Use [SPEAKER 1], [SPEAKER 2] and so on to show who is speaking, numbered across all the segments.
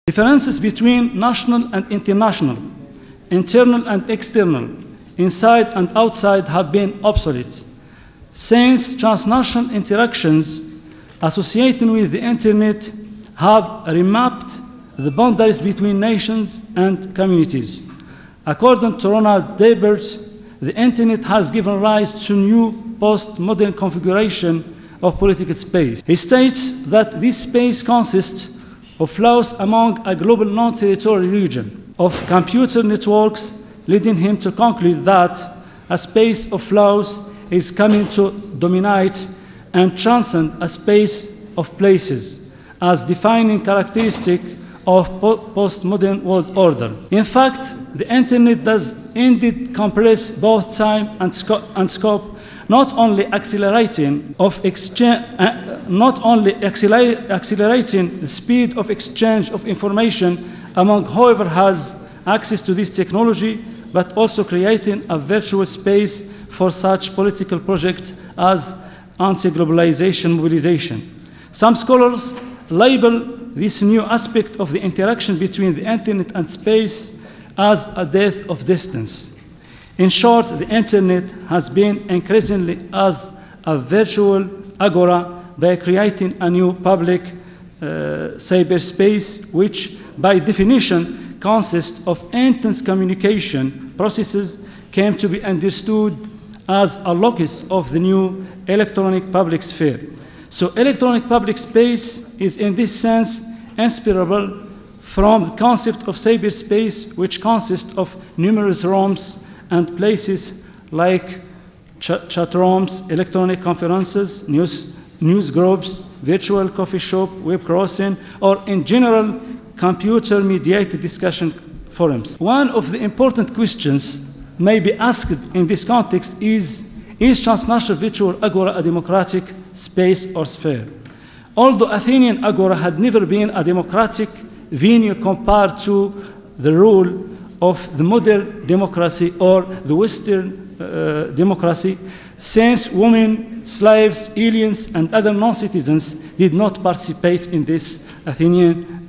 [SPEAKER 1] Differences between national and international, internal and external, inside and outside have been obsolete, since transnational interactions associated with the Internet have remapped the boundaries between nations and communities. According to Ronald Debert, the Internet has given rise to new postmodern configuration of political space. He states that this space consists of flows among a global non-territorial region of computer networks, leading him to conclude that a space of flows is coming to dominate and transcend a space of places as defining characteristic of postmodern world order. In fact, the Internet does indeed compress both time and scope, not only accelerating the speed of exchange of information among whoever has access to this technology, but also creating a virtual space for such political projects as anti-globalization mobilization. Some scholars label this new aspect of the interaction between the Internet and space as a death of distance. In short, the Internet has been increasingly as a virtual agora by creating a new public cyberspace, which by definition consists of intense communication processes, came to be understood as a locus of the new electronic public sphere. So electronic public space is in this sense inseparable from the concept of cyberspace, which consists of numerous rooms and places like chat rooms, electronic conferences, news groups, virtual coffee shop, web crossing, or in general, computer-mediated discussion forums. One of the important questions may be asked in this context is transnational virtual agora a democratic space or sphere? Although Athenian agora had never been a democratic venue compared to the rule of the modern democracy or the Western democracy, since women, slaves, aliens, and other non-citizens did not participate in this Athenian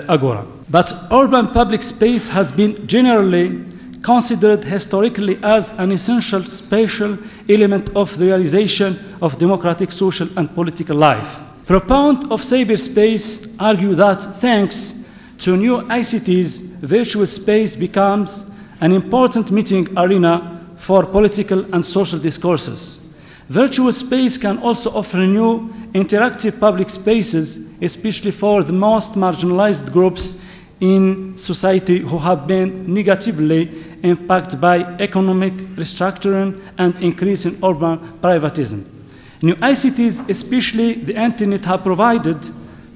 [SPEAKER 1] agora. But urban public space has been generally considered historically as an essential spatial element of the realization of democratic social and political life. Proponents of cyberspace argue that thanks to new ICTs, virtual space becomes an important meeting arena for political and social discourses. Virtual space can also offer new interactive public spaces, especially for the most marginalized groups in society who have been negatively impacted by economic restructuring and increase in urban privatism. New ICTs, especially the Internet, have provided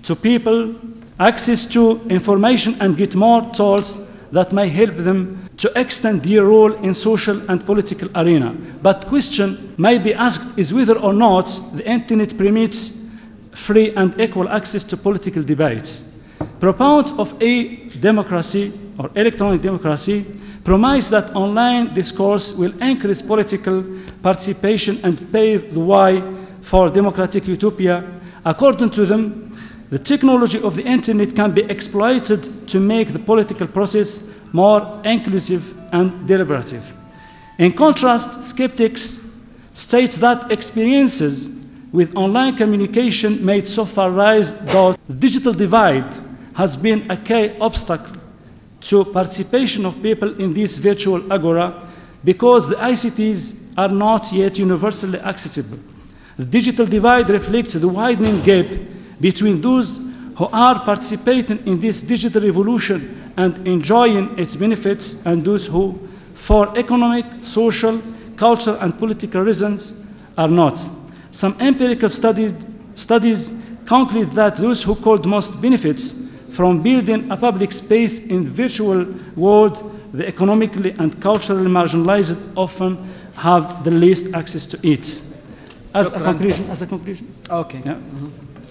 [SPEAKER 1] to people access to information and get more tools that may help them to extend their role in social and political arena. But question may be asked is whether or not the Internet permits free and equal access to political debates. Proponents of democracy or electronic democracy promise that online discourse will increase political participation and pave the way for democratic utopia. According to them, the technology of the Internet can be exploited to make the political process more inclusive and deliberative. In contrast, skeptics state that experiences with online communication made so far rise that the digital divide has been a key obstacle to participation of people in this virtual agora because the ICTs are not yet universally accessible. The digital divide reflects the widening gap between those who are participating in this digital revolution and enjoying its benefits and those who, for economic, social, cultural, and political reasons, are not. Some empirical studies conclude that those who could most benefits from building a public space in the virtual world, the economically and culturally marginalized often have the least access to it. As a conclusion.
[SPEAKER 2] Okay.
[SPEAKER 1] Yeah.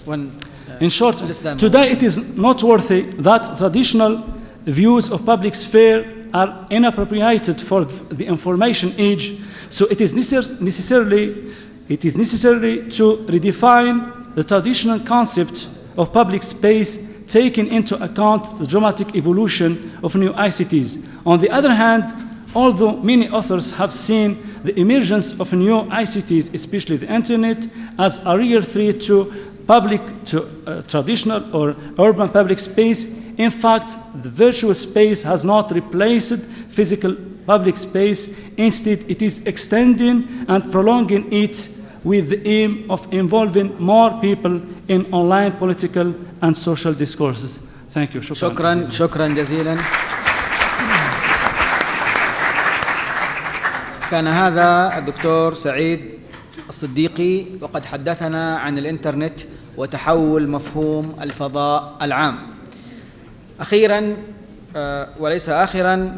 [SPEAKER 2] When,
[SPEAKER 1] in short, today it is noteworthy that traditional views of public sphere are inappropriated for the information age, so it is necessary to redefine the traditional concept of public space, taking into account the dramatic evolution of new ICTs. On the other hand, although many authors have seen the emergence of new ICTs, especially the internet, as a real threat to traditional or urban public space, in fact, the virtual space has not replaced physical public space. Instead, it is extending and prolonging it with the aim of involving more people in online political and social discourses. Thank you.
[SPEAKER 2] شكرا جزيلا. كان هذا الدكتور سعيد الصديقي، وقد حدثنا عن الإنترنت وتحول مفهوم الفضاء العام. أخيراً وليس آخراً،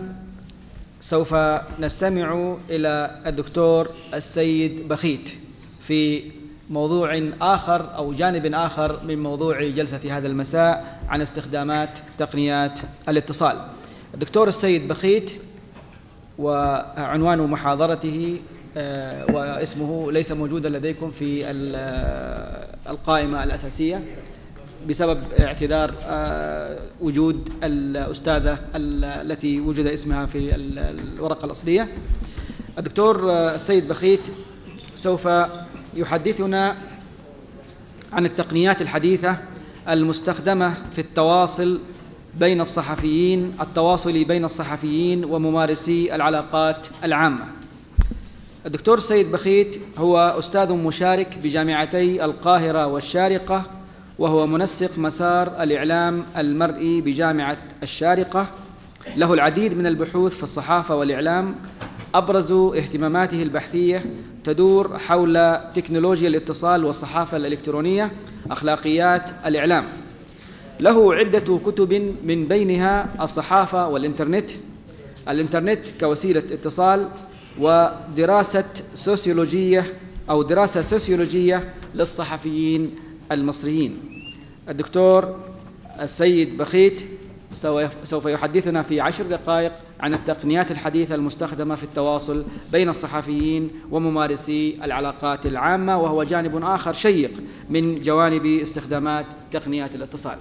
[SPEAKER 2] سوف نستمع إلى الدكتور السيد بخيت في موضوع آخر أو جانب آخر من موضوع جلسة هذا المساء عن استخدامات تقنيات الاتصال. الدكتور السيد بخيت وعنوان محاضرته واسمه ليس موجودا لديكم في القائمة الأساسية بسبب اعتذار وجود الأستاذة التي وجد اسمها في الورقة الأصلية. الدكتور السيد بخيت سوف يحدثنا عن التقنيات الحديثة المستخدمة في التواصل بين الصحفيين وممارسي العلاقات العامة. الدكتور السيد بخيت هو أستاذ مشارك بجامعتي القاهرة والشارقة، وهو منسق مسار الإعلام المرئي بجامعة الشارقة. له العديد من البحوث في الصحافة والإعلام، أبرز اهتماماته البحثية تدور حول تكنولوجيا الاتصال والصحافة الإلكترونية، أخلاقيات الإعلام. له عدة كتب من بينها الصحافة والإنترنت، الإنترنت كوسيلة اتصال، ودراسة سوسيولوجية للصحفيين المصريين. الدكتور السيد بخيت سوف يحدثنا في 10 دقائق عن التقنيات الحديثة المستخدمة في التواصل بين الصحفيين وممارسي العلاقات العامة، وهو جانب آخر شيق من جوانب استخدامات تقنيات الاتصال.